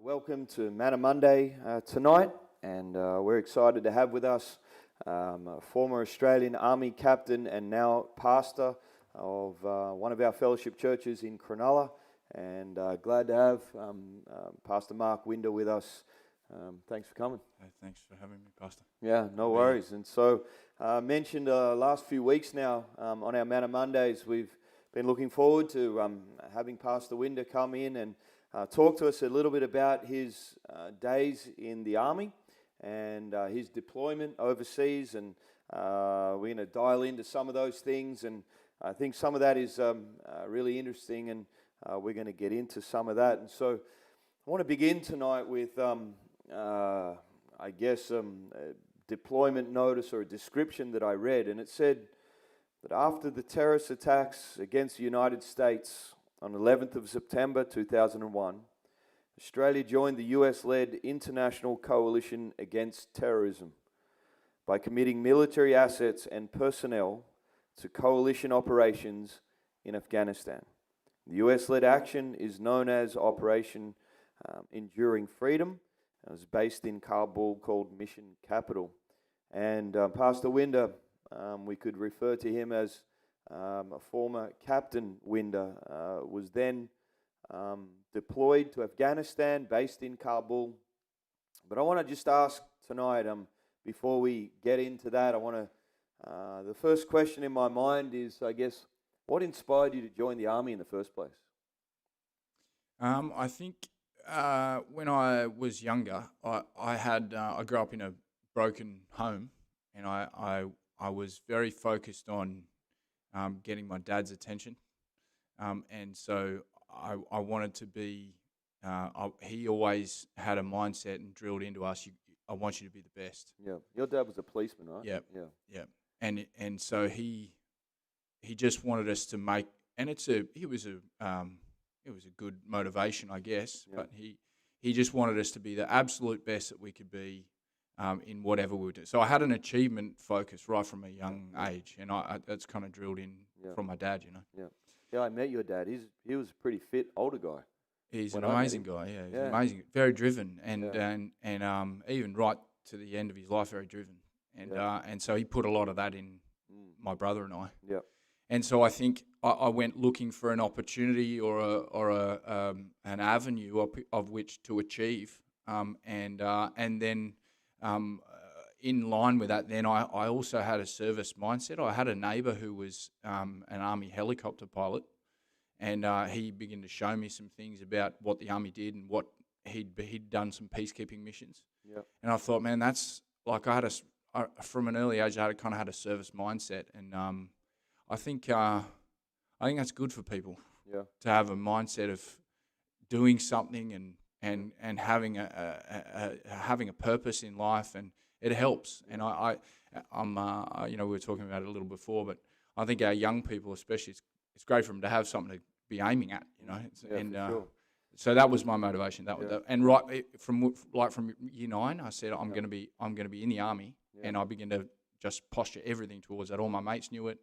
Welcome to Manna Monday tonight, and we're excited to have with us a former Australian Army captain and now pastor of one of our fellowship churches in Cronulla, and glad to have Pastor Mark Winder with us. Thanks for coming. Hey, thanks for having me, Pastor. Yeah, no worries. And so, mentioned last few weeks now on our Manna Mondays, we've been looking forward to having Pastor Winder come in and talk to us a little bit about his days in the Army and his deployment overseas, and we're going to dial into some of those things, and I think some of that is really interesting, and we're going to get into some of that. And so I want to begin tonight with, a deployment notice or a description that I read, and it said that after the terrorist attacks against the United States on 11th of September 2001, Australia joined the US-led International Coalition Against Terrorism by committing military assets and personnel to coalition operations in Afghanistan. The US-led action is known as Operation Enduring Freedom. It was based in Kabul, called Mission Capital. And Pastor Winder, we could refer to him as a former Captain Winder, was then deployed to Afghanistan, based in Kabul. But I want to just ask tonight, before we get into that, the first question in my mind is, I guess, what inspired you to join the Army in the first place? I think when I was younger, I grew up in a broken home, and I was very focused on getting my dad's attention, and so I wanted to be. He always had a mindset and drilled into us. I want you to be the best. Yeah, your dad was a policeman, right? Yeah. And so he just wanted us to make, and it was a good motivation, I guess. Yeah. But he just wanted us to be the absolute best that we could be. In whatever we were doing. So I had an achievement focus right from a young age, and that's kind of drilled in from my dad, Yeah, I met your dad. He was a pretty fit older guy. He's an amazing guy, he's amazing, very driven, and even right to the end of his life, very driven. And so he put a lot of that in my brother and I. Yeah. And so I think I went looking for an opportunity or an avenue of which to achieve, and then. In line with that, then I also had a service mindset. I had a neighbour who was an Army helicopter pilot, and he began to show me some things about what the Army did and what he'd done some peacekeeping missions. Yep. And I thought, man, that's like from an early age, I kind of had a service mindset, and I think that's good for people. Yeah. To have a mindset of doing something and having a purpose in life, and it helps. And I'm we were talking about it a little before, but I think our young people, especially, it's great for them to have something to be aiming at, Sure. So that was my motivation. And right from year 9, I said I'm going to be in the Army, and I began to just posture everything towards that. All my mates knew it,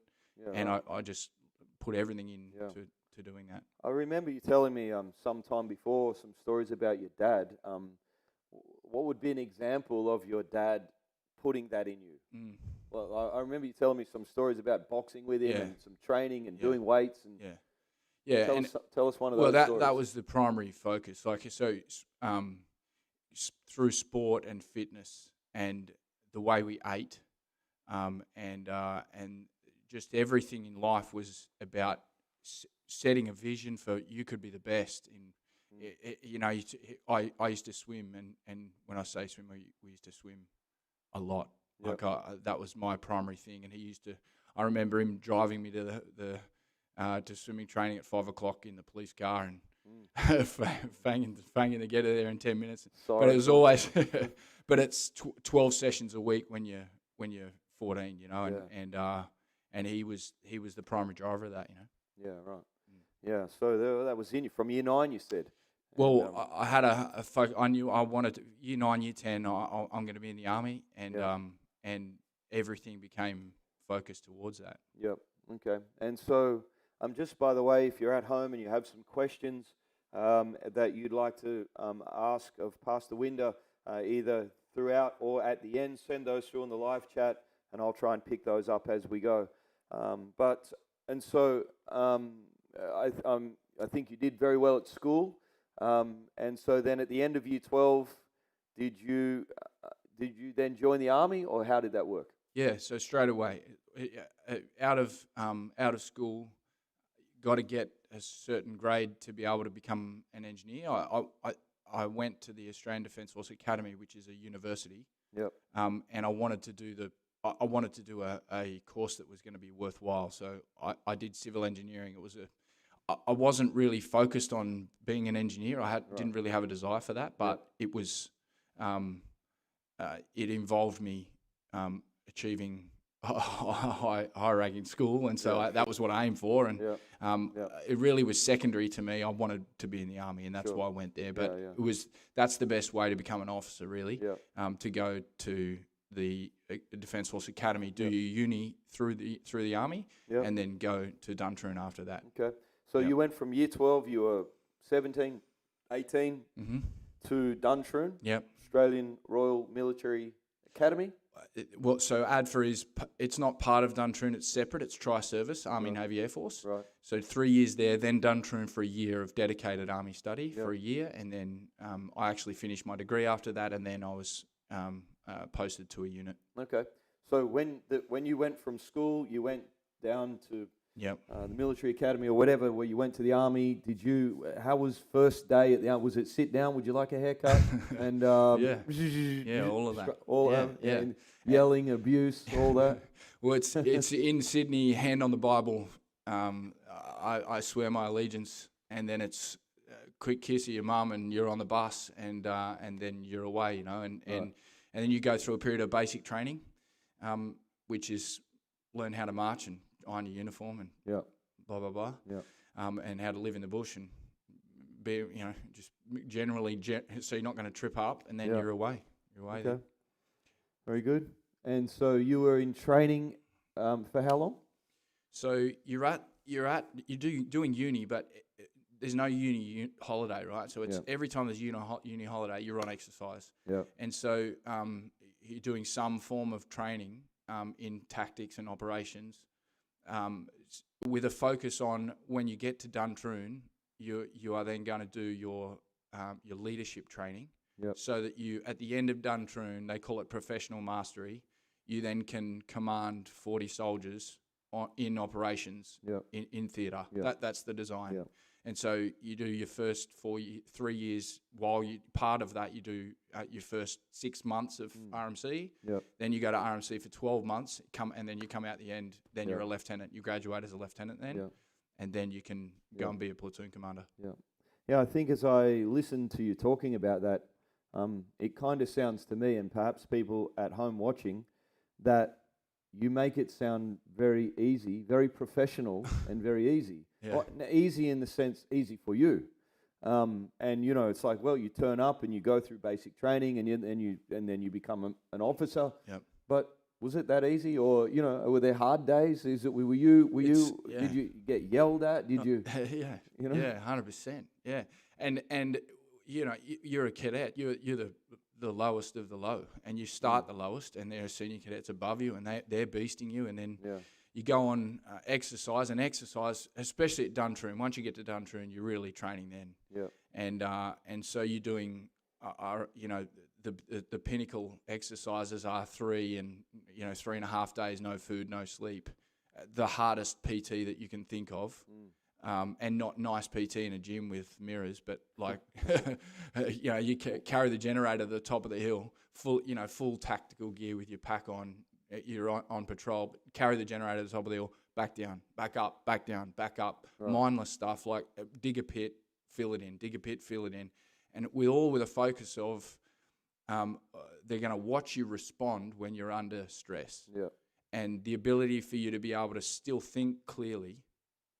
and I just put everything into to doing that. I remember you telling me some time before some stories about your dad. What would be an example of your dad putting that in you? Well, I remember you telling me some stories about boxing with him and some training and doing weights. And tell us one of those stories. Well, that was the primary focus. Through sport and fitness and the way we ate, and just everything in life was about setting a vision for you could be the best. I used to swim, and when I say swim, we used to swim a lot. Yep. That was my primary thing, and he used to. I remember him driving me to to swimming training at 5 o'clock in the police car, and fanging to get there in 10 minutes. Sorry. But it was always, but it's 12 sessions a week when you're 14, and he was the primary driver of that, Yeah, right. Yeah, so that was in you from year 9, you said. Well, I had a focus. I knew I wanted to, year 9, year 10. I'm going to be in the Army, and everything became focused towards that. Yep. Okay. And so, just by the way, if you're at home and you have some questions, that you'd like to ask of Pastor Winder, either throughout or at the end, send those through in the live chat, and I'll try and pick those up as we go. I think you did very well at school, and so then at the end of year 12, did you then join the army, or how did that work? Yeah, so straight away, out of school, got to get a certain grade to be able to become an engineer. I went to the Australian Defence Force Academy, which is a university. Yep. And I wanted to do a course that was going to be worthwhile. So I did civil engineering. I wasn't really focused on being an engineer. Didn't really have a desire for that, but it was it involved me achieving a high ranking school, and so that was what I aimed for. And it really was secondary to me. I wanted to be in the army, and that's why I went there. But that's the best way to become an officer, really. To go to the Defence Force Academy, do your uni through the army, and then go to Duntroon after that. Okay. So you went from year 12, you were 17, 18, to Duntroon, Australian Royal Military Academy. So ADFA it's not part of Duntroon, it's separate, it's Tri-Service, Army, Navy, Air Force. Right. So 3 years there, then Duntroon for a year of dedicated Army study for a year, and then I actually finished my degree after that, and then I was posted to a unit. Okay. So when you went from school, you went down to the military academy or whatever, where you went to the army. How was first day at the army? Was it sit down? Would you like a haircut? And all of that. And yelling, abuse, all that. Well, it's in Sydney. Hand on the Bible. I swear my allegiance, and then it's quick kiss of your mum, and you're on the bus, and then you're away. And then you go through a period of basic training, which is learn how to march and iron your uniform and blah blah blah, and how to live in the bush and be just generally so you're not going to trip up, and then you're away. Okay, then. Very good. And so you were in training for how long? So you're doing uni, but there's no uni holiday, right? So it's every time there's uni holiday, you're on exercise. And so you're doing some form of training in tactics and operations. With a focus on when you get to Duntroon, you are then going to do your leadership training, so that you, at the end of Duntroon, they call it professional mastery, you then can command 40 soldiers in operations in theatre. That's the design. And so you do your first 3 years. While part of that, you do your first 6 months of RMC. Then you go to RMC for 12 months. And then you come out the end. Then you're a lieutenant. You graduate as a lieutenant then, and then you can go and be a platoon commander. I think as I listen to you talking about that, it kind of sounds to me, and perhaps people at home watching, that you make it sound very easy, very professional, and very easy. Easy in the sense, easy for you. And it's like, well, you turn up and you go through basic training, and then you become an officer. But was it that easy, or were there hard days? Did you get yelled at? Did you? 100%. Yeah, and you're a cadet. You're the lowest of the low, and you start the lowest, and there are senior cadets above you, and they're beasting you, and then you go on exercise, especially at Duntroon. Once you get to Duntroon, you're really training then. And so you're doing the pinnacle exercises are 3.5 days, no food, no sleep, the hardest PT that you can think of. And not nice PT in a gym with mirrors, but like, you carry the generator to the top of the hill, full tactical gear with your pack on. You're on patrol, but carry the generator to the top of the hill, back down, back up, back down, back up. Right. Mindless stuff like dig a pit, fill it in, dig a pit, fill it in. And with a focus of they're going to watch you respond when you're under stress. And the ability for you to be able to still think clearly,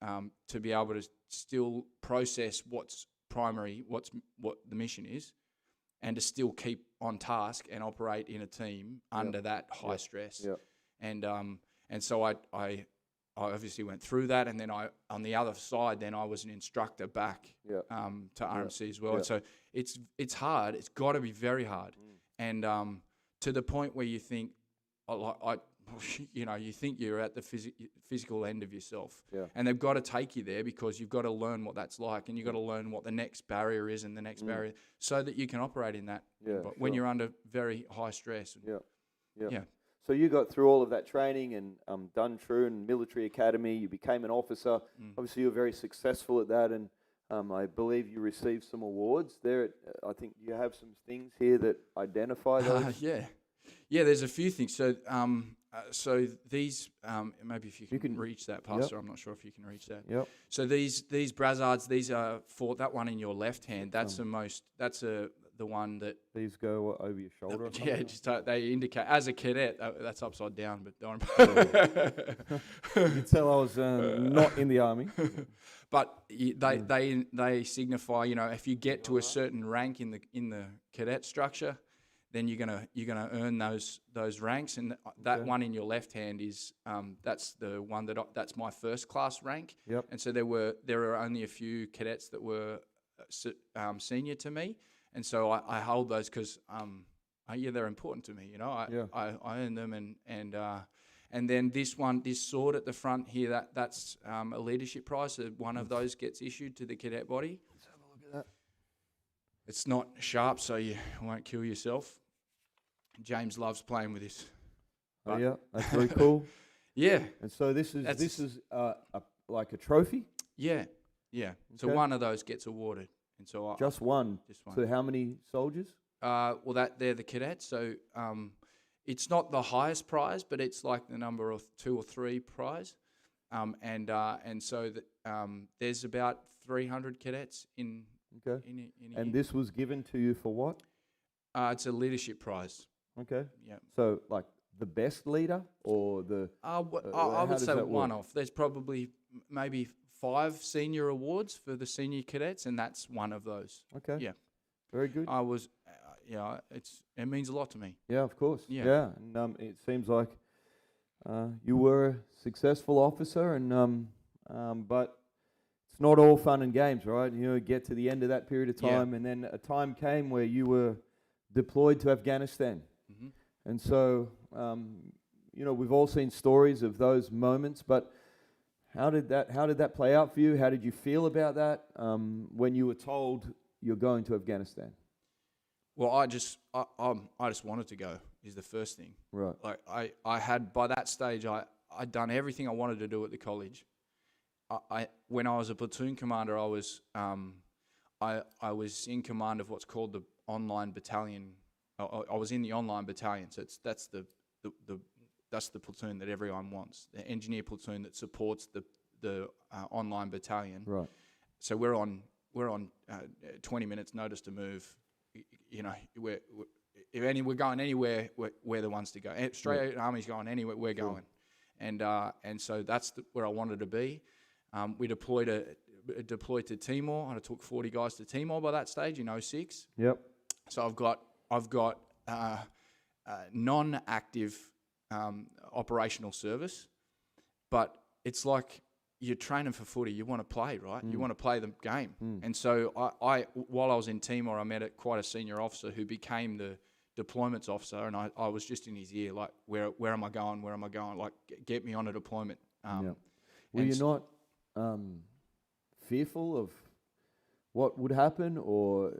to be able to still process what's primary, what the mission is, and to still keep on task and operate in a team under that high stress. And so I obviously went through that, and then on the other side, then I was an instructor back Yeah. to RMC as well. Yeah. And so it's hard. It's got to be very hard, and to the point where you think, you think you're at the physical end of yourself, and they've got to take you there because you've got to learn what that's like, and you've got to learn what the next barrier is and the next barrier, so that you can operate in that. But when you're under very high stress. Yeah. So you got through all of that training and done true in military academy. You became an officer. Obviously, you were very successful at that, and I believe you received some awards there. I think you have some things here that identify those. Yeah. There's a few things. So these, maybe if you can reach that, Pastor. I'm not sure if you can reach that. Yep. So these brassards, these are for that one in your left hand. That's the one that These go over your shoulder. They indicate as a cadet. That's upside down, but don't. You can tell I was not in the army. But they signify, if you get to a certain rank in the cadet structure, then you're gonna earn those ranks, and that one in your left hand is that's the one that's my first class rank. Yep. And so there are only a few cadets that were senior to me, and so I hold those because they're important to me. I earn them, and then this sword at the front here, that's a leadership prize. So one of those gets issued to the cadet body. Let's have a look at that. It's not sharp, so you won't kill yourself. James loves playing with this. That's very cool. Yeah. And so this is like a trophy. Yeah. So one of those gets awarded, and so just one. Just one. So how many soldiers? They're the cadets. So it's not the highest prize, but it's like the number of 2 or 3 prize. And so there's about 300 cadets in. Okay. In this was given to you for what? It's a leadership prize. Okay. Yeah. So like the best leader or the? I would say one off. There's probably maybe 5 senior awards for the senior cadets, and that's one of those. Okay. Yeah. Very good. I was, it means a lot to me. Yeah, of course. Yeah. And it seems like you were a successful officer, and but it's not all fun and games, right? Get to the end of that period of time, and then a time came where you were deployed to Afghanistan. And so, we've all seen stories of those moments, but how did that play out for you? How did you feel about that when you were told you're going to Afghanistan? Well, I just wanted to go is the first thing. Right. Like I had, by that stage, I'd done everything I wanted to do at the college. When I was a platoon commander, I was in command of what's called the online battalion. I was in the online battalion, so that's the platoon that everyone wants, the engineer platoon that supports the online battalion. Right. So we're on 20 minutes notice to move. We're going anywhere, we're the ones to go. Australian Army's going anywhere, we're going, and so that's where I wanted to be. We deployed to Timor. I took 40 guys to Timor by that stage in 2006. Yep. So I've got non-active operational service, but it's like you're training for footy. You want to play, right? You want to play the game. And so I while I was in Timor, I met quite a senior officer who became the deployments officer, and I was just in his ear, like, where am I going? Where am I going? Like, get me on a deployment. Were you not fearful of what would happen, or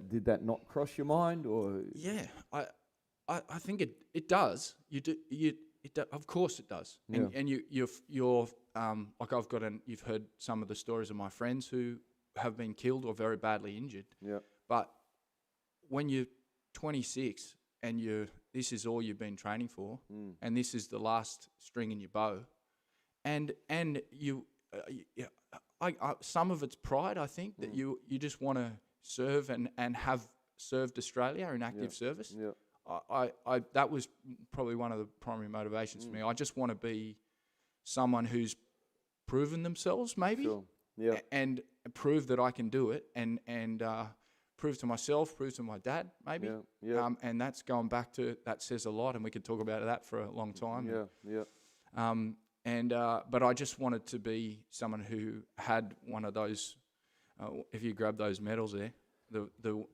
did that not cross your mind, or? Yeah, I think it does. Of course it does. And you're like you've heard some of the stories of my friends who have been killed or very badly injured. Yeah. But when you're 26 and this is all you've been training for, and this is the last string in your bow, and you. Some of it's pride, I think, that you just want to serve and have served Australia in active service. Yeah. That was probably one of the primary motivations for me. I just want to be someone who's proven themselves, maybe, and prove that I can do it, and prove to myself, prove to my dad, maybe. And that's going back to, that says a lot, and we could talk about that for a long time. But I just wanted to be someone who had one of those. If you grab those medals there, the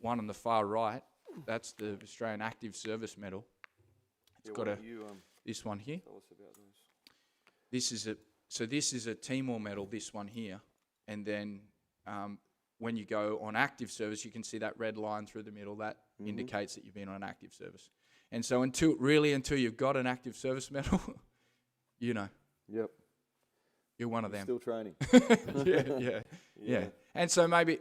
one on the far right, that's the Australian Active Service Medal. It's got this one here. Tell us about those. This is a Timor medal. This one here, and then when you go on active service, you can see that red line through the middle. That indicates that you've been on active service. And so until you've got an active service medal, Yep. you're one of them. Still training. Yeah. And so maybe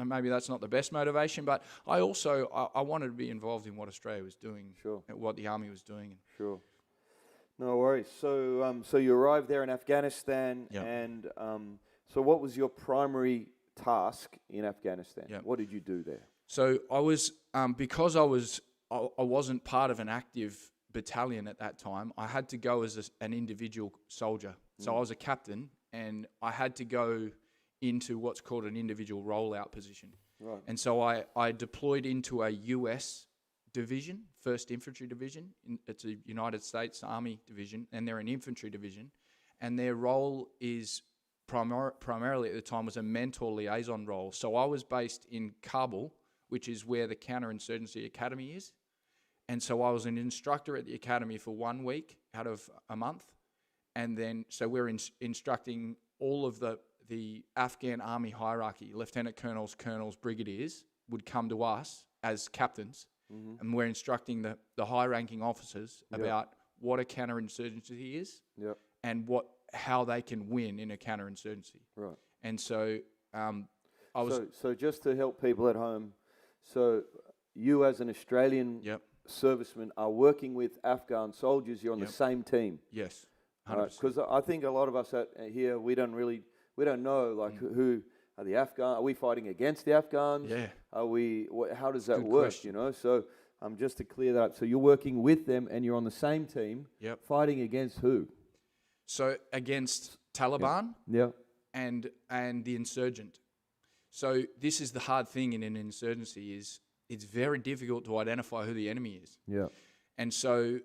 maybe that's not the best motivation, but I wanted to be involved in what Australia was doing, Sure. what the army was doing. Sure. No worries. So you arrived there in Afghanistan, Yep. and so what was your primary task in Afghanistan? Yep. What did you do there? So I was because I wasn't part of an active battalion at that time. I had to go as an individual soldier. So I was a captain, and I had to go into what's called an individual rollout position. Right. And so I deployed into a US division, 1st Infantry Division. It's a United States Army division, and they're an infantry division. And their role is primarily at the time was a mentor liaison role. So I was based in Kabul, which is where the Counterinsurgency Academy is. And so I was an instructor at the academy for 1 week out of a month. And then, so we're instructing all of the Afghan army hierarchy, lieutenant colonels, colonels, brigadiers would come to us as captains. And we're instructing the high-ranking officers about what a counterinsurgency is and how they can win in a counterinsurgency. Right. And so So just to help people at home, so you as an Australian serviceman are working with Afghan soldiers. You're on the same team. Yes, 100%. Because I think a lot of us here, we don't know who are the Afghan. Are we fighting against the Afghans? Yeah. Are we? How does that Good work? question. So just to clear that up. So you're working with them, and you're on the same team. Yep. Fighting against who? So against Taliban and the insurgent. So this is the hard thing in an insurgency is it's very difficult to identify who the enemy is. Yeah. And so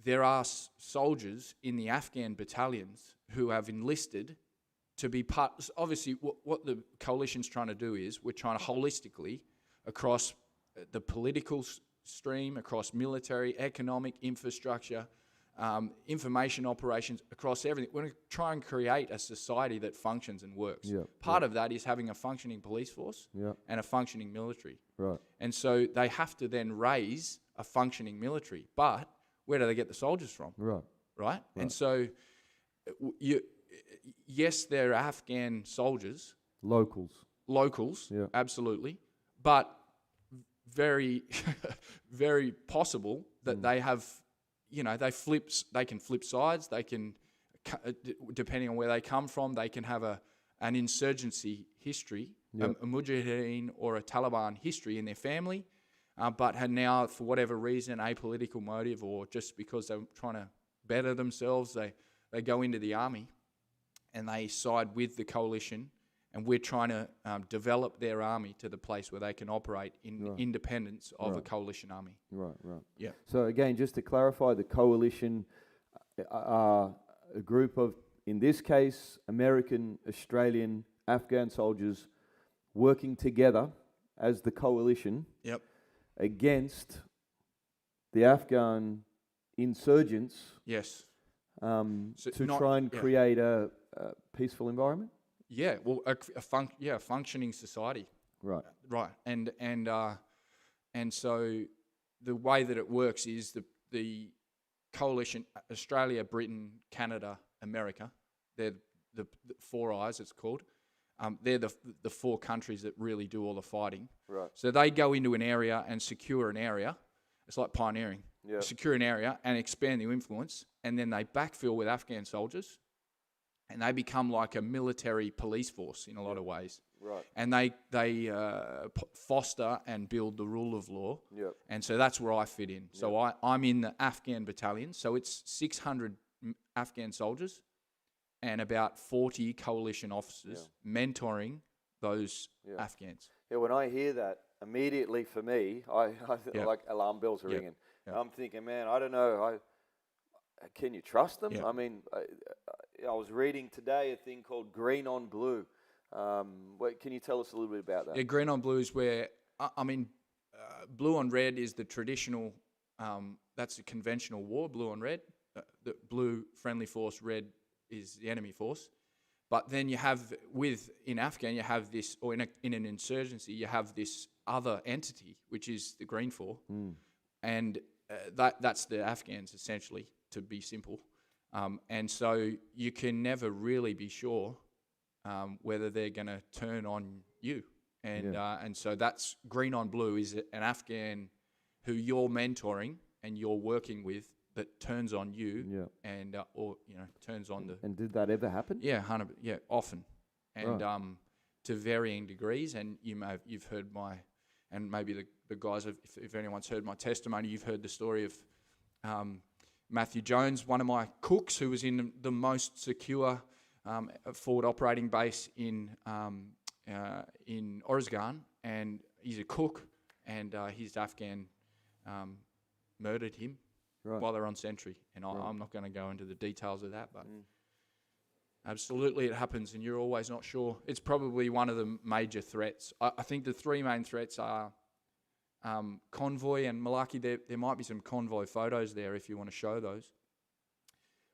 there are soldiers in the Afghan battalions who have enlisted to be part. Obviously, what the coalition's trying to do is we're trying to holistically across the political stream, across military, economic, infrastructure, information operations, across everything. We're going to try and create a society that functions and works. Part of that is having a functioning police force and a functioning military. Right. And so they have to then raise a functioning military. But where do they get the soldiers from? Right? And so, yes, they're Afghan soldiers. Locals, absolutely. But very, very possible that they have, they can flip sides. They can, depending on where they come from, they can have an insurgency history, a Mujahideen or a Taliban history in their family, but had now, for whatever reason, a political motive or just because they're trying to better themselves, they go into the army and they side with the coalition, and we're trying to develop their army to the place where they can operate in independence of a coalition army. Right. Yeah. So again, just to clarify, the coalition are a group of, in this case, American, Australian, Afghan soldiers working together as the coalition against the Afghan insurgents. Yes. To try and create a peaceful environment. Yeah, well, a functioning society. Right. Right, and so the way that it works is the coalition, Australia, Britain, Canada, America, they're the Four Eyes, it's called. They're the four countries that really do all the fighting. Right. So they go into an area and secure an area. It's like pioneering. Yeah. Secure an area and expand the influence, and then they backfill with Afghan soldiers, and they become like a military police force in a lot of ways. Right. And they foster and build the rule of law. Yep. And so that's where I fit in. So I'm in the Afghan battalion. So it's 600 Afghan soldiers and about 40 coalition officers mentoring those Afghans. Yeah, when I hear that, immediately for me, I like alarm bells are ringing. Yep. I'm thinking, man, I don't know. can you trust them? Yeah. I mean, I was reading today a thing called green on blue. Can you tell us a little bit about that? Yeah, green on blue is where, blue on red is the traditional, that's the conventional war, blue on red. The blue friendly force, red is the enemy force. But then you have, in Afghan, you have this, or in an insurgency, you have this other entity, which is the green force. And that's the Afghans, essentially, to be simple. And so you can never really be sure whether they're going to turn on you. And so that's green on blue is an Afghan who you're mentoring and you're working with that turns on you and or turns on the. And did that ever happen? Yeah, 100. Yeah, often, and Right. To varying degrees. And you've heard and maybe the guys have, if anyone's heard my testimony, you've heard the story of Matthew Jones, one of my cooks, who was in the most secure forward operating base in Orizgan, and he's a cook, and his Afghan murdered him while they're on sentry. And I'm not going to go into the details of that, but absolutely it happens, and you're always not sure. It's probably one of the major threats. I think the three main threats are Convoy and Malaki. There might be some Convoy photos there if you want to show those.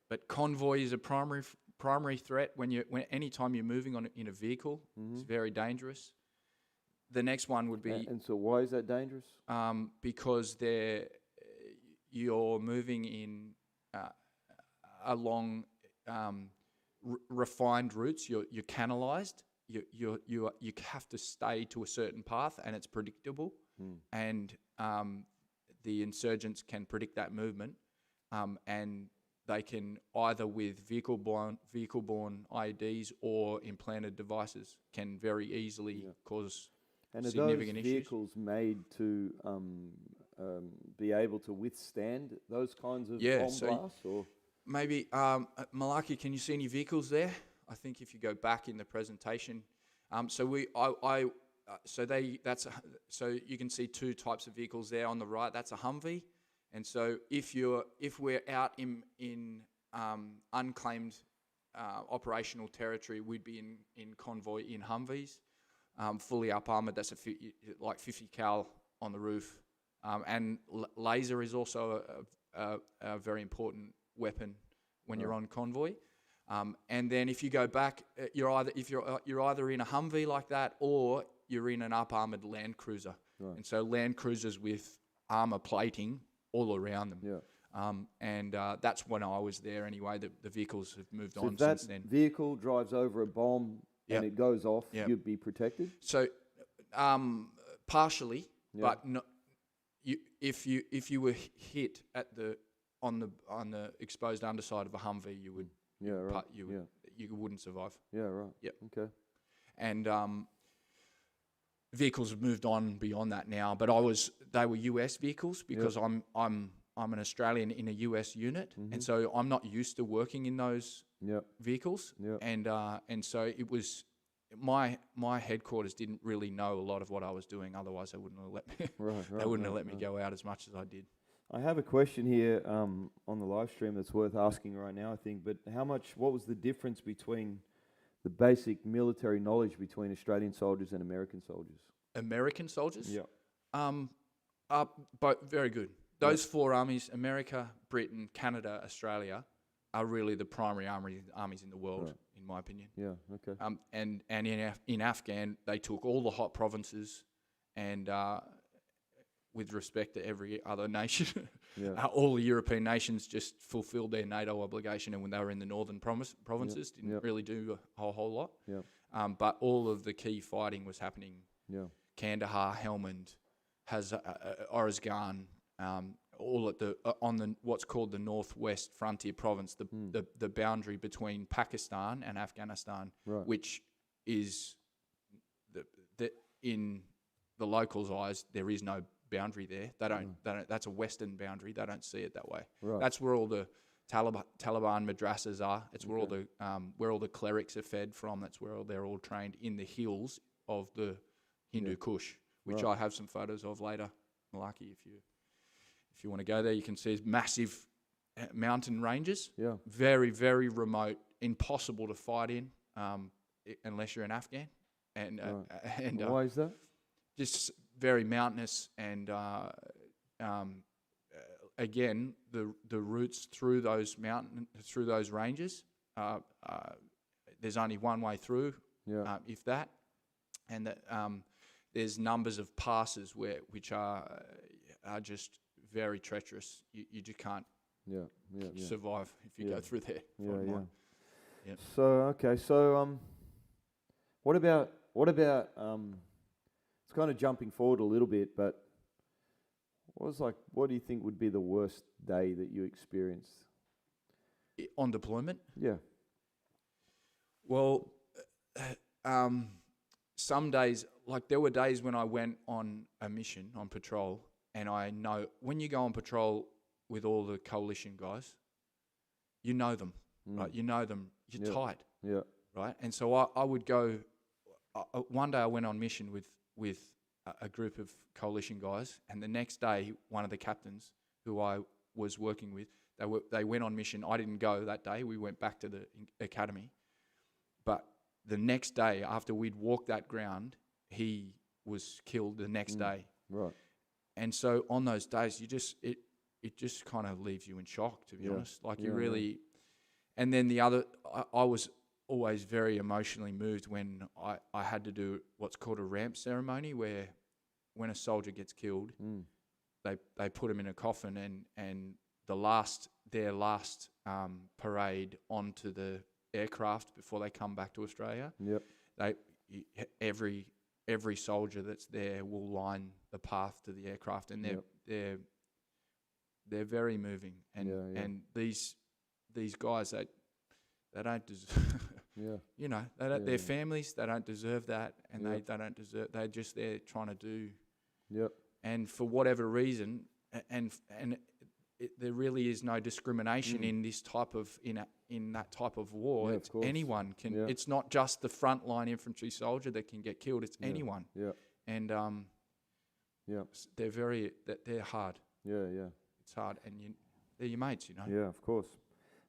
But Convoy is a primary threat when anytime you're moving in a vehicle. It's very dangerous. The next one would be, and so why is that dangerous? because you're moving in along refined routes. You're canalized. You have to stay to a certain path, and it's predictable. And the insurgents can predict that movement, and they can, either with vehicle-borne IEDs or implanted devices, can very easily cause significant issues. And are those vehicles made to be able to withstand those kinds of bomb blasts? Or maybe, Malaki, can you see any vehicles there? I think if you go back in the presentation, so you can see two types of vehicles there on the right. That's a Humvee. And so if we're out in unclaimed operational territory, we'd be in Convoy in Humvees, fully up armored. That's like 50 cal on the roof, and laser is also a very important weapon when you're on Convoy. And then if you go back, you're either in a Humvee like that, or you're in an up armored Land Cruiser. Right. And so Land Cruisers with armor plating all around them. Yeah. And that's when I was there anyway. The vehicles have moved on since then. If that vehicle drives over a bomb and it goes off, you'd be protected? So partially, but no, if you were hit on the exposed underside of a Humvee, you would you wouldn't survive. Yeah, right. Yep. Okay. And vehicles have moved on beyond that now, but they were US vehicles because I'm an Australian in a US unit, and so I'm not used to working in those vehicles. Yep. And so it was my headquarters didn't really know a lot of what I was doing. Otherwise, they wouldn't have let me. They wouldn't have let me go out as much as I did. I have a question here on the live stream that's worth asking right now, I think. But what was the difference between the basic military knowledge between Australian soldiers and American soldiers? American soldiers? Yeah. But very good. Those four armies, America, Britain, Canada, Australia, are really the primary armies in the world, in my opinion. Yeah, okay. And in Afghan, they took all the hot provinces, and with respect to every other nation, all the European nations just fulfilled their NATO obligation, and when they were in the northern provinces, didn't really do a whole lot. Yeah. But all of the key fighting was happening. Yeah. Kandahar, Helmand, Orizgan, all at on what's called the Northwest Frontier Province, the boundary between Pakistan and Afghanistan, which is in the locals' eyes there is no boundary there. They don't. That's a Western boundary. They don't see it that way. Right. That's where all the Taliban madrasas are. It's where all the clerics are fed from. That's where they're all trained in the hills of the Hindu Kush, which I have some photos of later, Malaki. If you want to go there, you can see massive mountain ranges. Yeah. Very, very remote, impossible to fight in unless you're an Afghan. And Why is that? just very mountainous, and again, the routes through those ranges, there's only one way through, if that, and that there's numbers of passes which are just very treacherous. You just can't survive if you go through there. Yeah. So okay, so what about it's kind of jumping forward a little bit, but what do you think would be the worst day that you experienced On deployment? Yeah. Well, some days, like there were days when I went on a mission, on patrol, and I know when you go on patrol with all the coalition guys, you know them, right? You know them, you're tight, right? And so I would go, one day I went on mission with a group of coalition guys, and the next day, one of the captains who I was working with, they went on mission. I didn't go that day. We went back to the academy. But the next day, after we'd walked that ground, he was killed the next day. Right. And so on those days, it just kind of leaves you in shock, to be honest. Like you really... And then I was always very emotionally moved when I had to do what's called a ramp ceremony, where when a soldier gets killed, they put him in a coffin, and their last parade onto the aircraft before they come back to Australia. Every soldier that's there will line the path to the aircraft, and they're very moving. And these guys, they don't deserve, you know, their families, they don't deserve that, and they don't deserve. They're just there trying to do. And for whatever reason, there really is no discrimination in this type of in that type of war. It's anyone can. It's not just the frontline infantry soldier that can get killed. It's anyone. And they're hard. It's hard, and they're your mates, you know. Yeah, of course.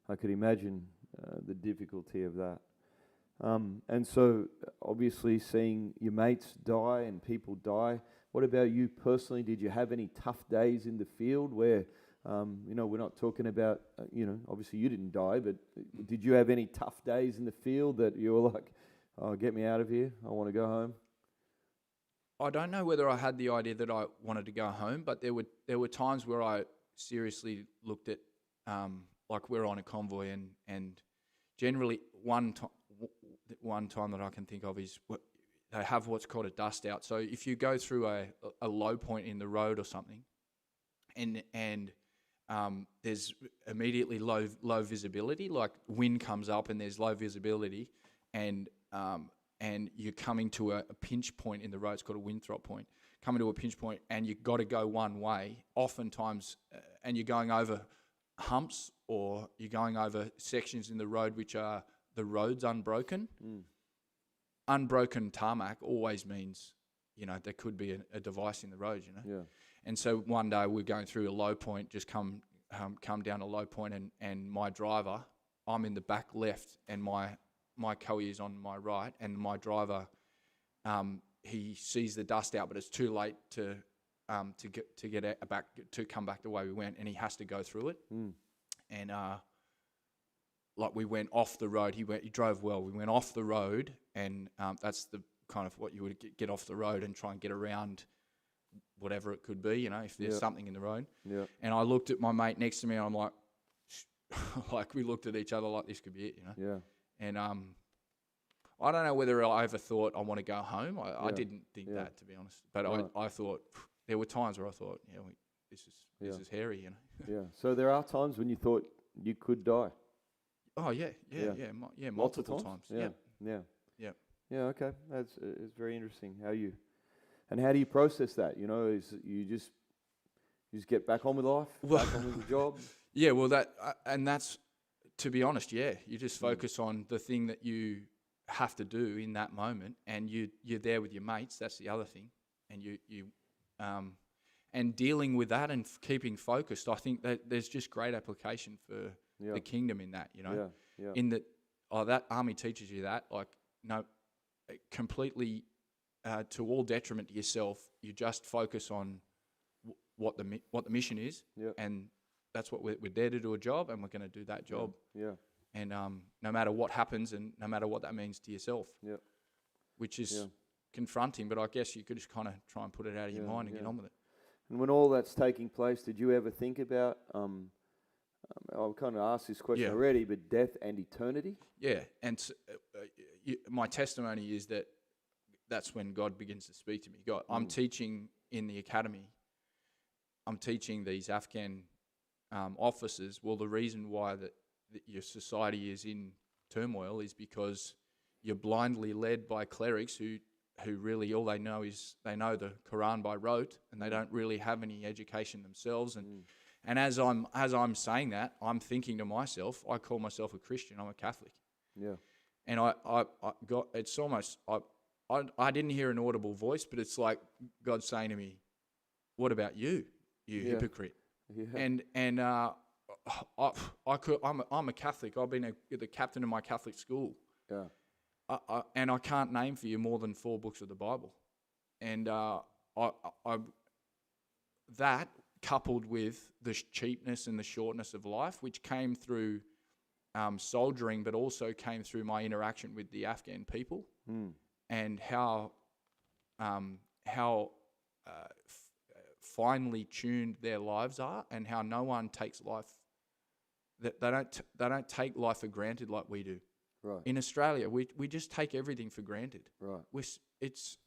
I could imagine the difficulty of that. And so, obviously, seeing your mates die and people die. What about you personally? Did you have any tough days in the field where, we're not talking about, obviously you didn't die, but did you have any tough days in the field that you were like, oh, get me out of here, I want to go home? I don't know whether I had the idea that I wanted to go home, but there were times where I seriously looked at, like we're on a convoy, and generally one time that I can think of is they have what's called a dust out. So if you go through a low point in the road or something, and there's immediately low visibility, like wind comes up and there's low visibility, and you're coming to a pinch point in the road. It's called a windthrop point. Coming to a pinch point, and you've got to go one way. Oftentimes, and you're going over humps, or you're going over sections in the road which are the road's unbroken. Unbroken tarmac always means, there could be a device in the road, And so one day we're going through a low point, just come down a low point, and my driver, I'm in the back left, and my cowie is on my right, and my driver, he sees the dust out, but it's too late to get back to come back the way we went, and he has to go through it. And like we went off the road. He drove well. We went off the road, and that's the kind of what you would get off the road and try and get around whatever it could be, if there's something in the road. And I looked at my mate next to me, and I'm like, like we looked at each other like this could be it, And I don't know whether I ever thought I want to go home. I didn't think that, to be honest. But I thought there were times where I thought, this is hairy, So there are times when you thought you could die. Oh yeah, multiple times. Yeah. Okay, it's very interesting how do you process that? Is you just get back on with life, back on with the job. Yeah, well, that's to be honest. Yeah, you just focus on the thing that you have to do in that moment, and you're there with your mates. That's the other thing, and and dealing with that and keeping focused, I think that there's just great application for the kingdom in that, in that that army teaches you that, like, no, completely to all detriment to yourself. You just focus on what the mission is, and that's what we're there to do a job, and we're going to do that job. And no matter what happens, and no matter what that means to yourself, which is confronting, but I guess you could just kind of try and put it out of your mind and get on with it. And when all that's taking place, did you ever think about, I've kind of asked this question already, but death and eternity? Yeah, and my testimony is that's when God begins to speak to me. I'm teaching in the academy. I'm teaching these Afghan officers. Well, the reason why that your society is in turmoil is because you're blindly led by clerics who really all they know is they know the Quran by rote, and they don't really have any education themselves. And as I'm saying that, I'm thinking to myself, I call myself a Christian. I'm a Catholic. Yeah. And I got, it's almost, I didn't hear an audible voice, but it's like God saying to me, "What about you, you hypocrite?" And I'm a Catholic. I've been the captain of my Catholic school. Yeah. And I can't name for you more than 4 books of the Bible. And that coupled with the cheapness and the shortness of life, which came through soldiering, but also came through my interaction with the Afghan people, and how finely tuned their lives are, and how no one takes life. That they don't take life for granted like we do. Right. In Australia, we just take everything for granted. Right. It's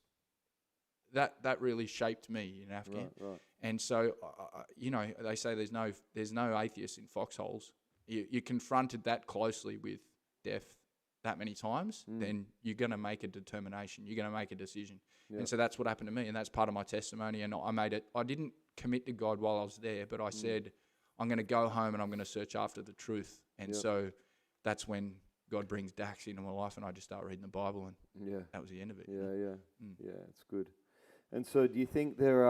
that really shaped me in Afghan. Right. And so they say there's no atheists in foxholes. You confronted that closely with death that many times, then you're going to make a determination. You're going to make a decision. Yeah. And so that's what happened to me, and that's part of my testimony. And I made it. I didn't commit to God while I was there, but I said, I'm going to go home and I'm going to search after the truth. And so that's when God brings Dax into my life, and I just start reading the Bible, and that was the end of it. Yeah, it's good. And so, do you think there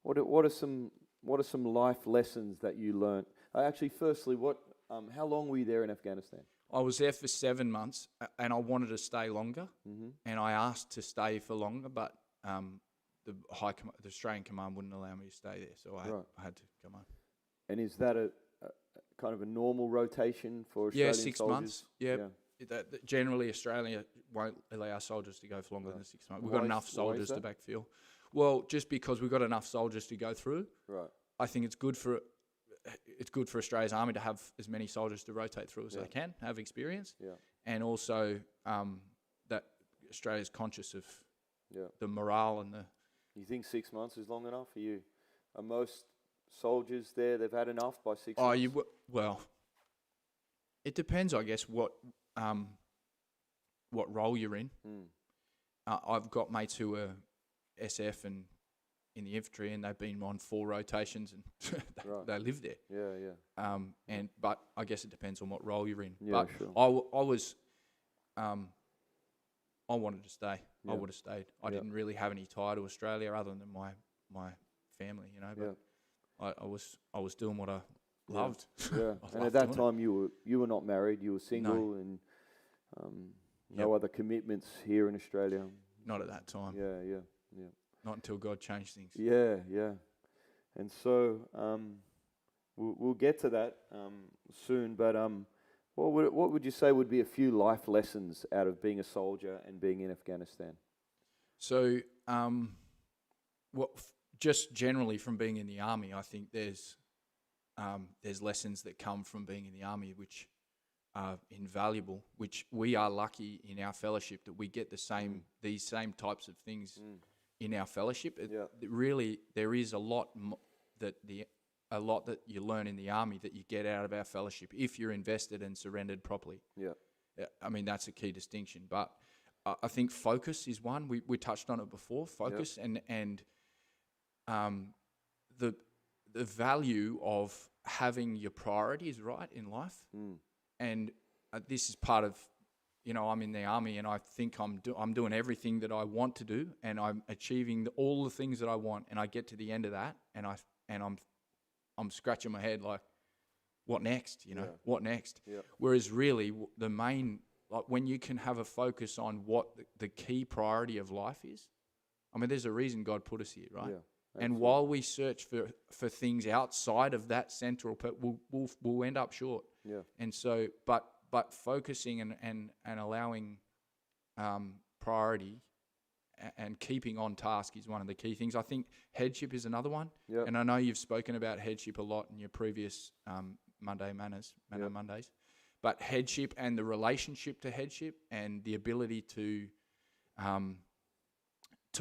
what are some life lessons that you learnt? Actually, firstly, how long were you there in Afghanistan? I was there for 7 months, and I wanted to stay longer, and I asked to stay for longer, but the Australian Command wouldn't allow me to stay there, so I had to come home. And is that a kind of a normal rotation for Australian soldiers? 6 months. Yeah. Generally, Australia won't allow soldiers to go for longer than 6 months. We've got enough soldiers to backfill. Well, just because we've got enough soldiers to go through. Right. I think it's good for Australia's army to have as many soldiers to rotate through as they can, have experience, and also that Australia's conscious of the morale and the. You think 6 months is long enough for you? Are most soldiers there, they've had enough by 6 months? Well, it depends, I guess, what role you're in. I've got mates who are SF and in the infantry, and they've been on 4 rotations, and they live there. Yeah. But I guess it depends on what role you're in. Yeah, but sure. I wanted to stay. Yeah. I would have stayed. I didn't really have any tie to Australia other than my family, But I was doing what I loved. Yeah. And at that time, you were not married. You were single, and no other commitments here in Australia. Not at that time. Yeah. Not until God changed things. Yeah. And so we'll get to that soon. But what would you say would be a few life lessons out of being a soldier and being in Afghanistan? So, just generally from being in the army, I think there's lessons that come from being in the army which are invaluable. Which we are lucky in our fellowship that we get these same types of things in our fellowship. Really, there is a lot that you learn in the army that you get out of our fellowship if you're invested and surrendered properly. Yeah, I mean that's a key distinction. But I think focus is one. We touched on it before. Focus and the value of having your priorities right in life, and this is part of I'm in the army and I think I'm doing everything that I want to do and I'm achieving all the things that I want, and I get to the end of that and I'm scratching my head like, what next? What next? Yeah. Whereas really the main, like when you can have a focus on what the key priority of life is. I mean, there's a reason God put us here, right? Yeah, and while we search for things outside of that central, we'll end up short. Yeah. And so, but focusing and allowing priority and keeping on task is one of the key things. I think headship is another one. Yeah. And I know you've spoken about headship a lot in your previous Manna Mondays. But headship and the relationship to headship and the ability to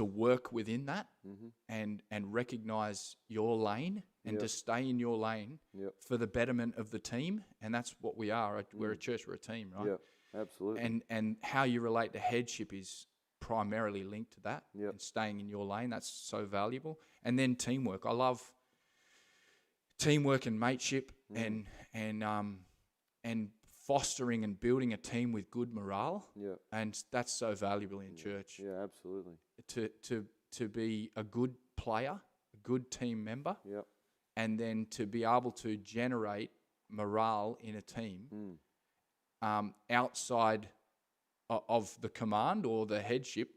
work within that and recognize your lane and to stay in your lane for the betterment of the team. And that's what we are. We're a church, we're a team, right? Yeah, absolutely. And how you relate to headship is primarily linked to that and staying in your lane. That's so valuable. And then teamwork. I love teamwork and mateship and fostering and building a team with good morale. Yeah. And that's so valuable in church. Yeah, absolutely. To be a good player, a good team member, Yeah. and then to be able to generate morale in a team outside of the command or the headship,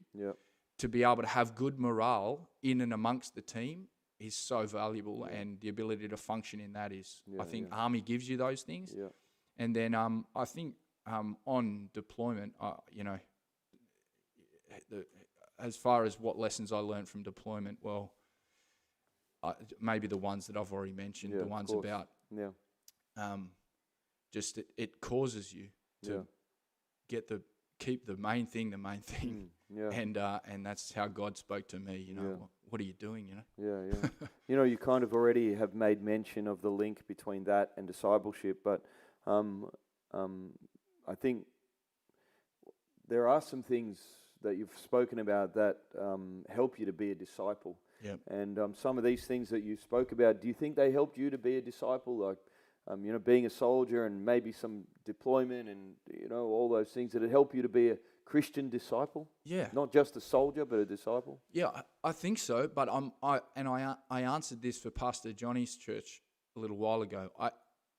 to be able to have good morale in and amongst the team is so valuable, and the ability to function in that is, I think Army gives you those things. Yeah. And then I think on deployment, as far as what lessons I learned from deployment, well, maybe the ones that I've already mentioned, the ones about just it causes you to keep the main thing, and that's how God spoke to me. What are you doing? Yeah. You kind of already have made mention of the link between that and discipleship, but I think there are some things that you've spoken about that help you to be a disciple. Yep. And some of these things that you spoke about, do you think they helped you to be a disciple? Like, being a soldier and maybe some deployment and, all those things. Did it help you to be a Christian disciple? Yeah. Not just a soldier, but a disciple? Yeah, I think so. But I answered this for Pastor Johnny's church a little while ago.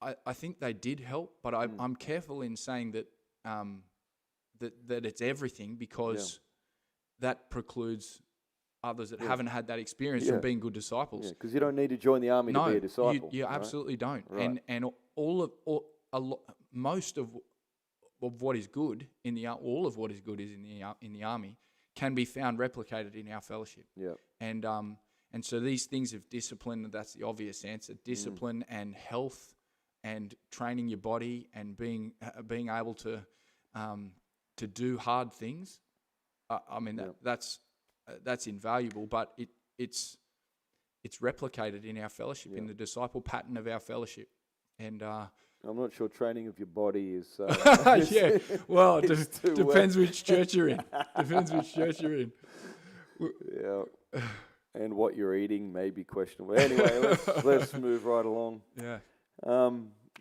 I think they did help, but I'm careful in saying that that it's everything, because that precludes others that haven't had that experience from being good disciples. Yeah, because you don't need to join the army to be a disciple. You right? absolutely don't. Right. And most of what is good all of what is good is in the army can be found replicated in our fellowship. Yeah. And so these things of discipline, that's the obvious answer. Discipline and health and training your body and being able to do hard things. That's invaluable, but it's replicated in our fellowship, in the disciple pattern of our fellowship. And I'm not sure training of your body is... yeah, well, depends which church you're in. Yeah. And what you're eating may be questionable. Anyway, let's move right along. Yeah.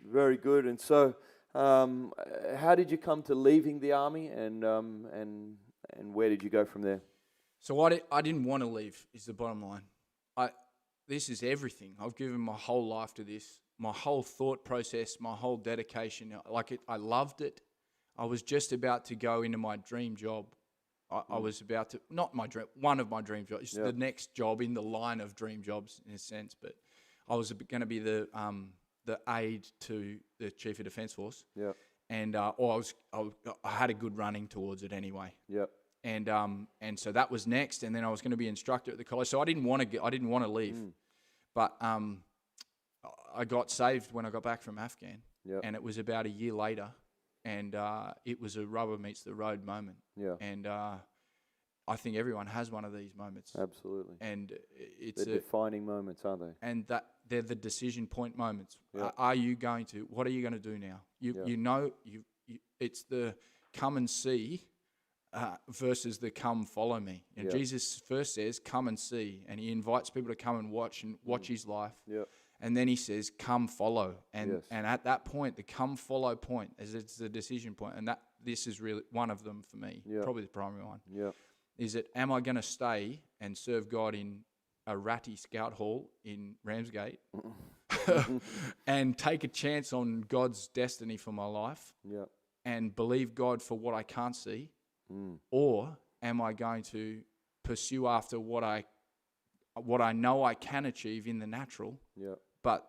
Very good. And so, how did you come to leaving the army, and where did you go from there? So I didn't want to leave, is the bottom line. This is everything. I've given my whole life to this, my whole thought process, my whole dedication. I loved it. I was just about to go into my dream job. I was about to, not my dream, one of my dream jobs. It's the next job in the line of dream jobs, in a sense. But I was going to be the aide to the Chief of Defence Force. Yeah. And I had a good running towards it anyway. Yeah. And so that was next, and then I was going to be instructor at the college. So I didn't want to leave, but I got saved when I got back from Afghan, and it was about a year later, and it was a rubber meets the road moment. Yeah. And I think everyone has one of these moments. Absolutely. And it's the defining moments, aren't they? And that they're the decision point moments. Yeah. What are you going to do now? It's the come and see. Versus the come follow me. Jesus first says, come and see. And he invites people to come and watch his life. Yeah. And then he says, come follow. And Yes. and at that point, the come follow point, as it's the decision point, and this is really one of them for me, Yeah. probably the primary one, Yeah. is that am I going to stay and serve God in a ratty scout hall in Ramsgate and take a chance on God's destiny for my life Yeah. and believe God for what I can't see? Mm. Or am I going to pursue after what I know I can achieve in the natural, Yeah. but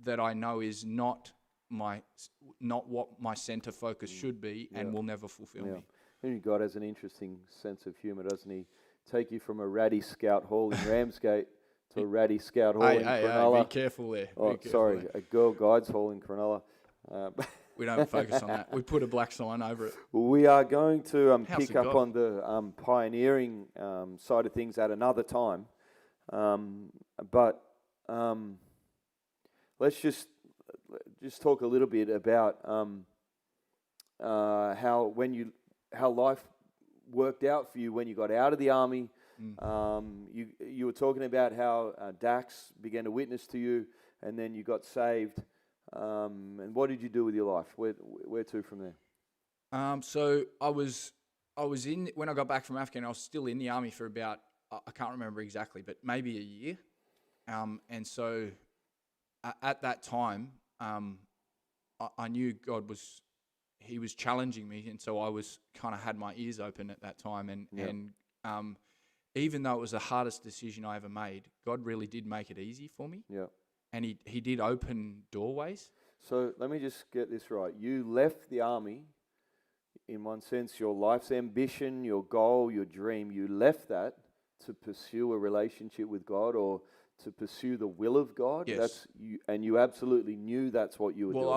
that I know is not what my center focus should be and will never fulfill me? And God has an interesting sense of humor, doesn't he? Take you from a ratty scout hall in Ramsgate to a ratty scout hall in Cronulla. Be careful there. A Girl Guides hall in Cronulla. We don't focus on that. We put a black sign over it. We are going to House pick of up God. on the pioneering side of things at another time. But let's just talk a little bit about how life worked out for you when you got out of the army. You were talking about how Dax began to witness to you, and then you got saved. And what did you do with your life? Where to from there? So I was in when I got back from Afghan. I was still in the army for about I can't remember exactly, but maybe a year. And so at that time, I knew God was challenging me, and so I was kind of had my ears open at that time. And even though it was the hardest decision I ever made, God really did make it easy for me. Yeah. And he did open doorways. So let me just get this right. You left the army, in one sense, your life's ambition, your goal, your dream. You left that to pursue a relationship with God or to pursue the will of God. Yes. And you absolutely knew that's what you were doing. Well,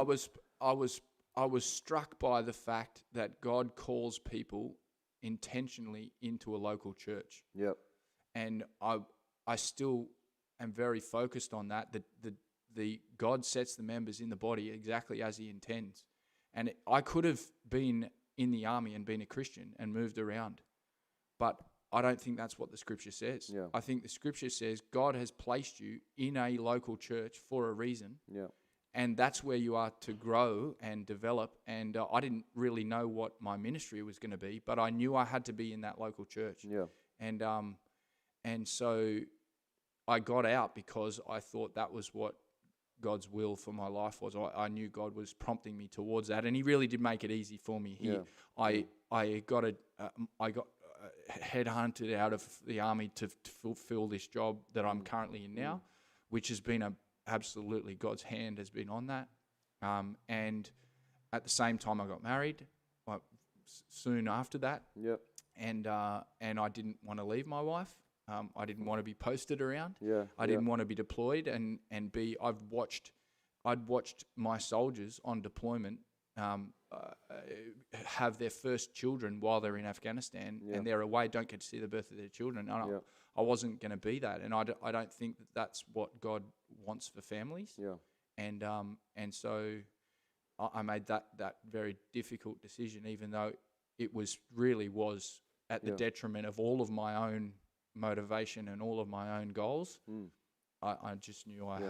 I was struck by the fact that God calls people intentionally into a local church. Yep. And I still am very focused on that. The God sets the members in the body exactly as He intends. And I could have been in the army and been a Christian and moved around, but I don't think that's what the Scripture says. Yeah. I think the Scripture says God has placed you in a local church for a reason. Yeah. And that's where you are to grow and develop. And I didn't really know what my ministry was going to be, but I knew I had to be in that local church. Yeah. And so I got out because I thought that was what God's will for my life was. I knew God was prompting me towards that, and He really did make it easy for me. I got headhunted out of the army to fulfill this job that I'm currently in now, which has been absolutely God's hand has been on that. And at the same time, I got married soon after that. Yep. And I didn't want to leave my wife. I didn't want to be posted around. Yeah. I didn't want to be deployed and be. I'd watched my soldiers on deployment have their first children while they're in Afghanistan, and they're away, don't get to see the birth of their children. I wasn't going to be that, and I don't think that that's what God wants for families. Yeah. And so I made that very difficult decision, even though it was at the detriment of all of my own motivation and all of my own goals. I just knew I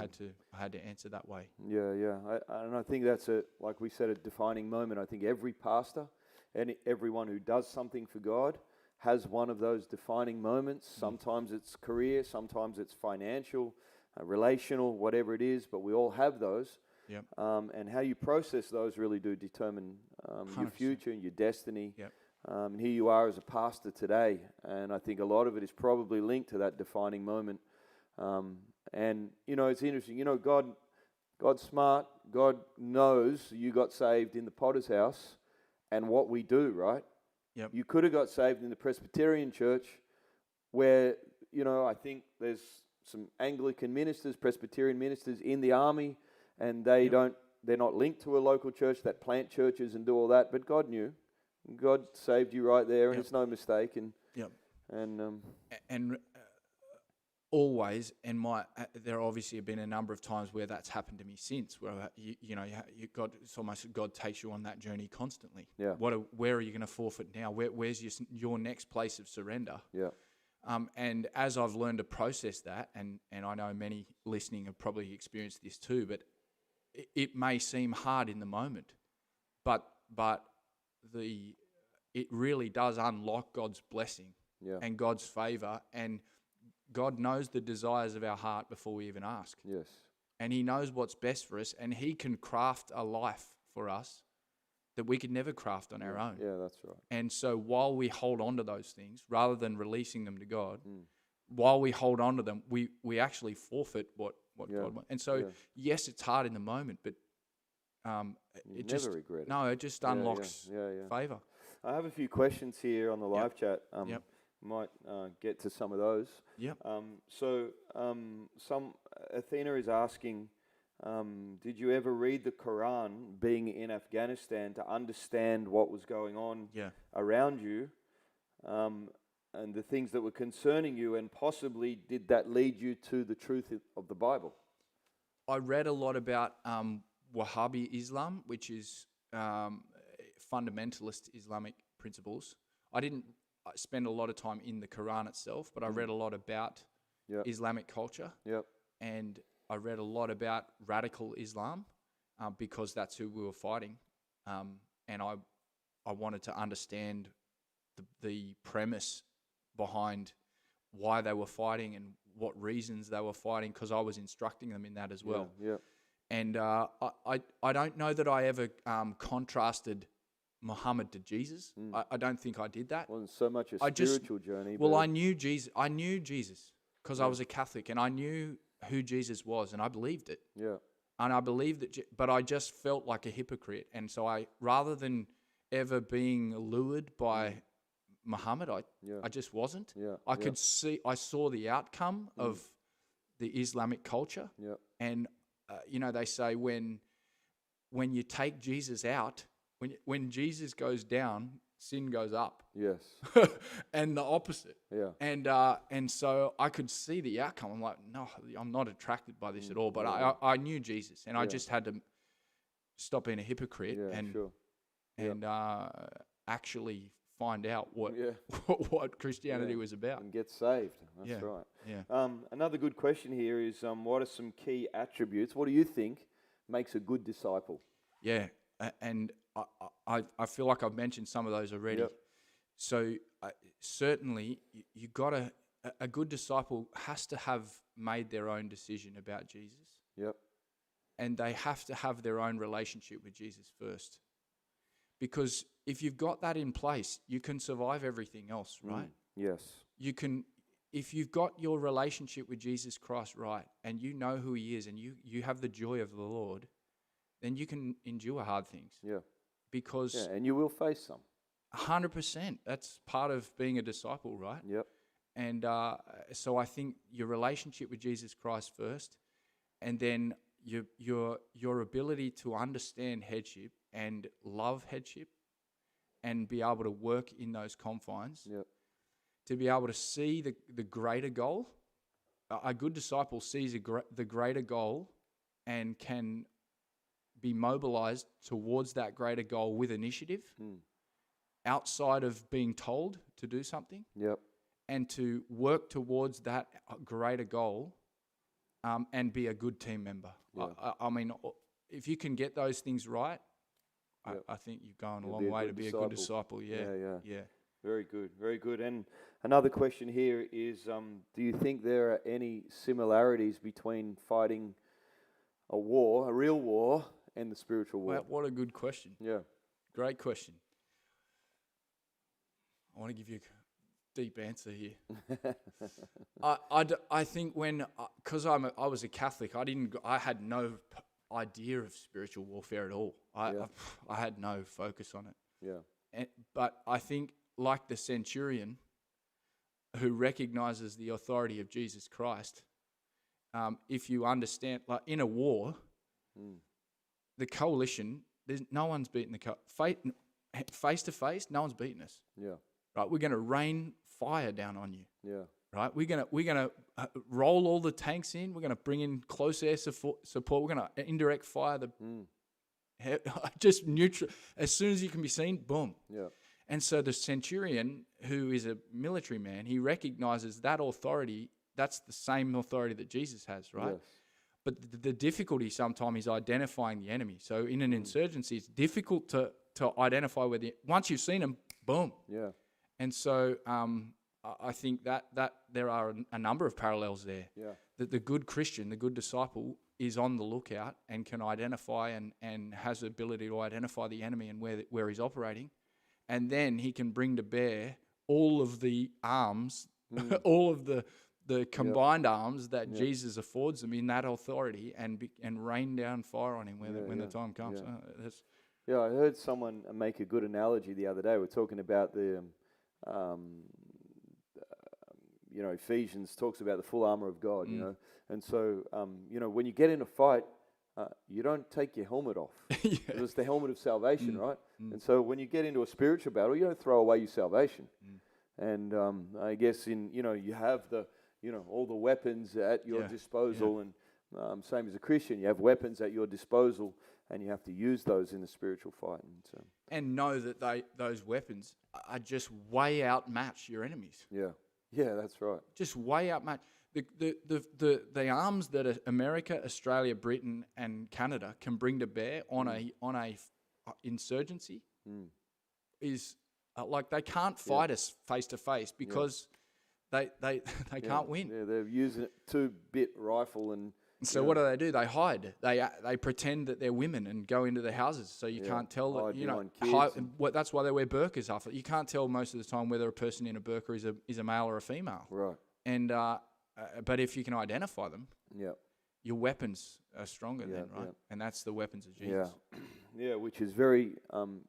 had to answer that way. Yeah, yeah. And I think that's like we said, a defining moment. I think every pastor and everyone who does something for God has one of those defining moments. Sometimes it's career, sometimes it's financial, relational, whatever it is, but we all have those. Yep. And how you process those really do determine your 100%. Future and your destiny. Yep. And here you are as a pastor today, and I think a lot of it is probably linked to that defining moment. And it's interesting. God's smart. God knows you got saved in the Potter's house, and what we do, right? Yep. You could have got saved in the Presbyterian church, where I think there's some Anglican ministers, Presbyterian ministers in the army, and they're not linked to a local church that plant churches and do all that. But God knew. God saved you right there, and it's no mistake. And always, and there obviously have been a number of times where that's happened to me since, where it's almost God takes you on that journey constantly. Yeah. Where are you going to forfeit now? Where's your next place of surrender? Yeah. And as I've learned to process that, and I know many listening have probably experienced this too, but it may seem hard in the moment, but it really does unlock God's blessing and God's favor, and God knows the desires of our heart before we even ask. Yes. And He knows what's best for us, and He can craft a life for us that we could never craft on our own. Yeah, that's right. And so while we hold on to those things, rather than releasing them to God, while we hold on to them, we actually forfeit what God wants. And so, yes, it's hard in the moment, but You never regret it. No, it just unlocks favor. I have a few questions here on the live chat. Yep. Might get to some of those. Yep. Athena is asking, did you ever read the Quran being in Afghanistan to understand what was going on around you, and the things that were concerning you, and possibly did that lead you to the truth of the Bible? I read a lot about Wahhabi Islam, which is fundamentalist Islamic principles. I didn't spend a lot of time in the Quran itself, but I read a lot about Islamic culture. Yep. And I read a lot about radical Islam because that's who we were fighting. And I wanted to understand the premise behind why they were fighting and what reasons they were fighting, because I was instructing them in that as well. Yeah. And I don't know that I ever contrasted Muhammad to Jesus. I don't think I did that. Wasn't so much a spiritual journey. Well, I knew Jesus. I knew Jesus because I was a Catholic, and I knew who Jesus was, and I believed it. Yeah. And I believed that, but I just felt like a hypocrite. And so rather than ever being lured by Muhammad, I just wasn't. Yeah. I saw the outcome of the Islamic culture. Yeah. And they say when you take Jesus out, when Jesus goes down, sin goes up. Yes. And the opposite. Yeah. And so I could see the outcome. I'm like, no, I'm not attracted by this at all. But I knew Jesus, and I just had to stop being a hypocrite and actually find out what Christianity was about. And get saved. That's right. Yeah. Another good question here is, what are some key attributes? What do you think makes a good disciple? Yeah, and I feel like I've mentioned some of those already. Yep. So certainly you got a good disciple has to have made their own decision about Jesus. Yep. And they have to have their own relationship with Jesus first. Because if you've got that in place, you can survive everything else, right? Yes. You can, if you've got your relationship with Jesus Christ right, and you know who He is, and you have the joy of the Lord, then you can endure hard things. Yeah. Because and you will face some. 100%. That's part of being a disciple, right? Yep. And so I think your relationship with Jesus Christ first, and then your ability to understand headship and love headship, and be able to work in those confines. Yep. To be able to see the greater goal. A good disciple sees the greater goal and can be mobilized towards that greater goal with initiative, outside of being told to do something. Yep. And to work towards that greater goal, and be a good team member. Yeah. I mean, if you can get those things right, I think you're going a long way to be a good disciple. Yeah. Very good, very good. And another question here is, do you think there are any similarities between fighting a war, a real war, and the spiritual war? Well, what a good question. Yeah. Great question. I want to give you a deep answer here. I think because I was a Catholic, I had no idea of spiritual warfare at all. I had no focus on it. Yeah. But I think, like the centurion who recognizes the authority of Jesus Christ, if you understand, like in a war, the coalition, no one's beaten face to face, no one's beaten us. Yeah. Right, we're going to rain fire down on you. Yeah. Right, we're gonna roll all the tanks in. We're gonna bring in close air support. We're gonna indirect fire just neutral as soon as you can be seen. Boom. Yeah. And so the centurion, who is a military man, he recognizes that authority. That's the same authority that Jesus has, right? Yes. But the difficulty sometimes is identifying the enemy. So in an insurgency, it's difficult to identify where once you've seen them, boom. Yeah. And so I think that there are a number of parallels there. Yeah. That the good Christian, the good disciple, is on the lookout and can identify and has the ability to identify the enemy and where he's operating. And then he can bring to bear all of the arms, all of the combined arms that Jesus affords them in that authority and rain down fire on him when the time comes. Yeah, I heard someone make a good analogy the other day. We're talking about the, Ephesians talks about the full armor of God, you know. And so, when you get in a fight, you don't take your helmet off. It's the helmet of salvation, right? And so when you get into a spiritual battle, you don't throw away your salvation. And I guess you have all the weapons at your disposal, and same as a Christian, you have weapons at your disposal, and you have to use those in the spiritual fight. And know that those weapons are just way outmatch your enemies. Yeah, that's right. Just way outmatch. The arms that America, Australia, Britain, and Canada can bring to bear on a insurgency is like they can't fight us face to face because they can't win. Yeah, they're using a 2-bit rifle and. So what do? They hide. They pretend that they're women and go into the houses, so you can't tell that that's why they wear burqas after. You can't tell most of the time whether a person in a burqa is a male or a female. Right. And but if you can identify them, your weapons are stronger then, right? Yeah. And that's the weapons of Jesus. Yeah, which is very.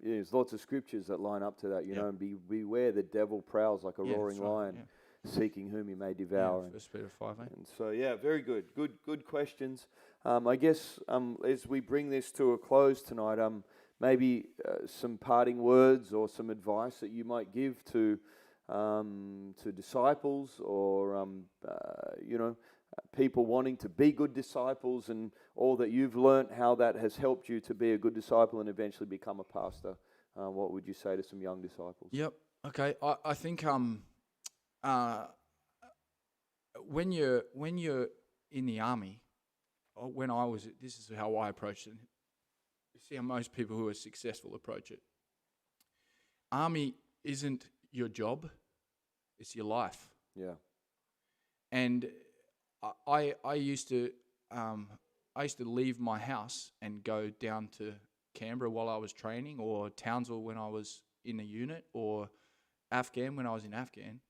There's lots of scriptures that line up to that. You know, and beware the devil prowls like a roaring lion. Yeah. Seeking whom he may devour. Yeah, 1 Peter 5, And so, very good. Good questions. I guess as we bring this to a close tonight, maybe some parting words or some advice that you might give to disciples or, people wanting to be good disciples and all that you've learnt, how that has helped you to be a good disciple and eventually become a pastor. What would you say to some young disciples? Yep. Okay. I think... when you're in the army, this is how I approached it. You see how most people who are successful approach it. Army isn't your job; it's your life. Yeah. And I used to leave my house and go down to Canberra while I was training, or Townsville when I was in a unit, or Afghan when I was in Afghan.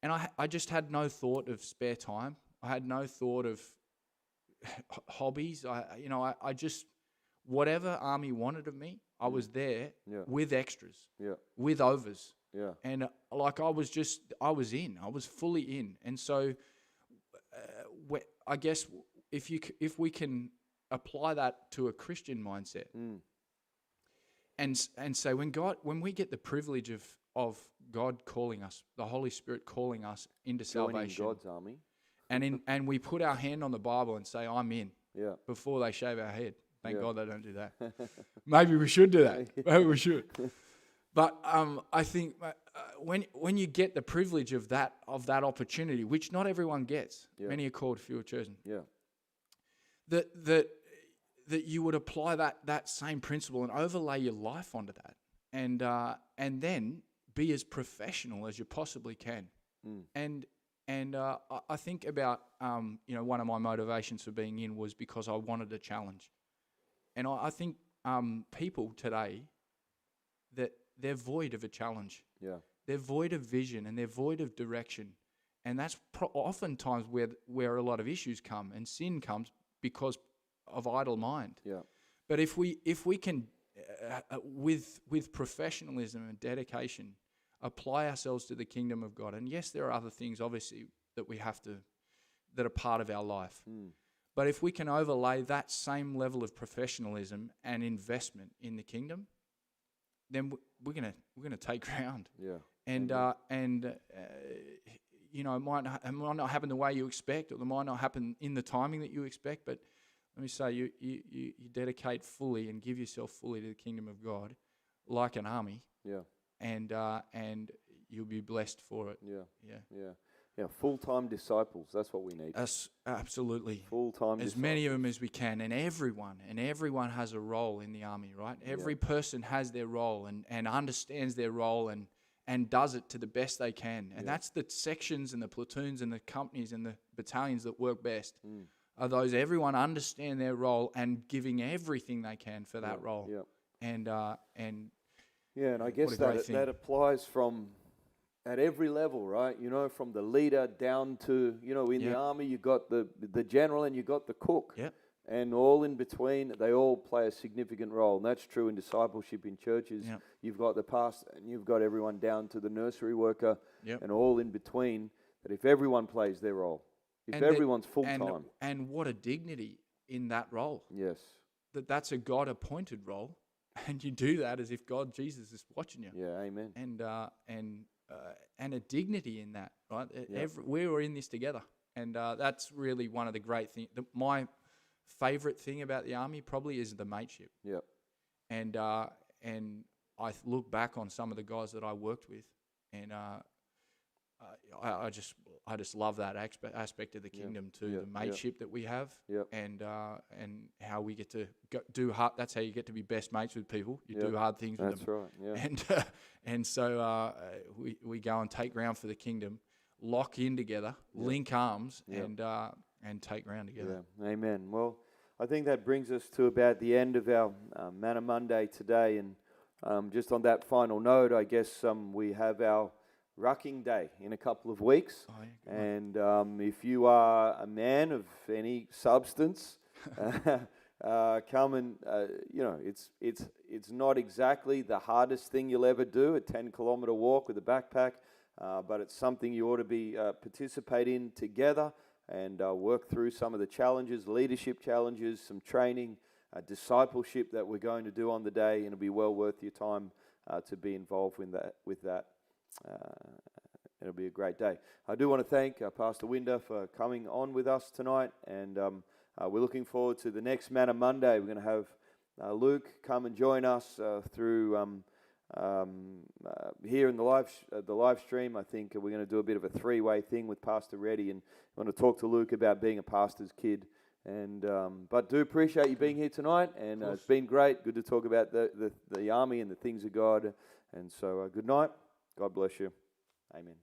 And I just had no thought of spare time. I had no thought of hobbies. I just, whatever Army wanted of me, I was there with extras, with overs. Yeah. And I was in. I was fully in. And so I guess if we can apply that to a Christian mindset and say when we get the privilege of God calling us, the Holy Spirit calling us into salvation. Joining God's army. And we put our hand on the Bible and say, I'm in, before they shave our head. Thank God they don't do that. Maybe we should do that. Maybe we should. But I think when you get the privilege of that opportunity, which not everyone gets, many are called, few are chosen. Yeah. That you would apply that same principle and overlay your life onto that, and then be as professional as you possibly can. And I think about one of my motivations for being in was because I wanted a challenge, and I think people today that they're void of a challenge. Yeah, they're void of vision and they're void of direction, and that's oftentimes where a lot of issues come and sin comes because of idle mind. Yeah, but if we can with professionalism and dedication apply ourselves to the kingdom of God. And yes, there are other things, obviously, that are part of our life. But if we can overlay that same level of professionalism and investment in the kingdom, then we're gonna take ground. Yeah. And it might not happen the way you expect, or it might not happen in the timing that you expect. But let me say, you dedicate fully and give yourself fully to the kingdom of God, like an army. Yeah. and you'll be blessed for it. Yeah. Full-time disciples. That's what we need. Absolutely. Full-time As disciples. many of them as we can, and everyone has a role in the army, right? Every person has their role and understands their role and does it to the best they can. And that's the sections and the platoons and the companies and the battalions that work best. Are those everyone understand their role and giving everything they can for that role. And and I guess that applies from at every level, right? You know, from the leader down to, you know, in the army you got the general and you got the cook. And all in between, they all play a significant role. And that's true in discipleship in churches. You've got the pastor and you've got everyone down to the nursery worker and all in between. That if everyone plays their role, if everyone's full-time. And what a dignity in that role. Yes. That's a God-appointed role. And you do that as if Jesus is watching you. Yeah, amen. And a dignity in that, right? We were in this together. And that's really one of the great things. My favorite thing about the army probably is the mateship. And I look back on some of the guys that I worked with, and I just love that aspect of the kingdom too. The mateship that we have, and how we get to do hard. That's how you get to be best mates with people. You do hard things with them. That's right. Yeah. And so we go and take ground for the kingdom, lock in together, link arms, and take ground together. Yeah. Amen. Well, I think that brings us to about the end of our Manna Monday today. And just on that final note, I guess we have our Rucking Day in a couple of weeks. And if you are a man of any substance, come and, it's not exactly the hardest thing you'll ever do, a 10-kilometer walk with a backpack, but it's something you ought to be participate in together and work through some of the challenges, leadership challenges, some training, discipleship that we're going to do on the day, and it'll be well worth your time to be involved with that. It'll be a great day. I do want to thank Pastor Winder for coming on with us tonight, and we're looking forward to the next Manna Monday. We're going to have Luke come and join us through here in the live stream. I think we're going to do a bit of a three-way thing with Pastor Reddy, and I want to talk to Luke about being a pastor's kid. And but do appreciate you being here tonight, and it's been great. Good to talk about the army and the things of God. And so good night. God bless you. Amen.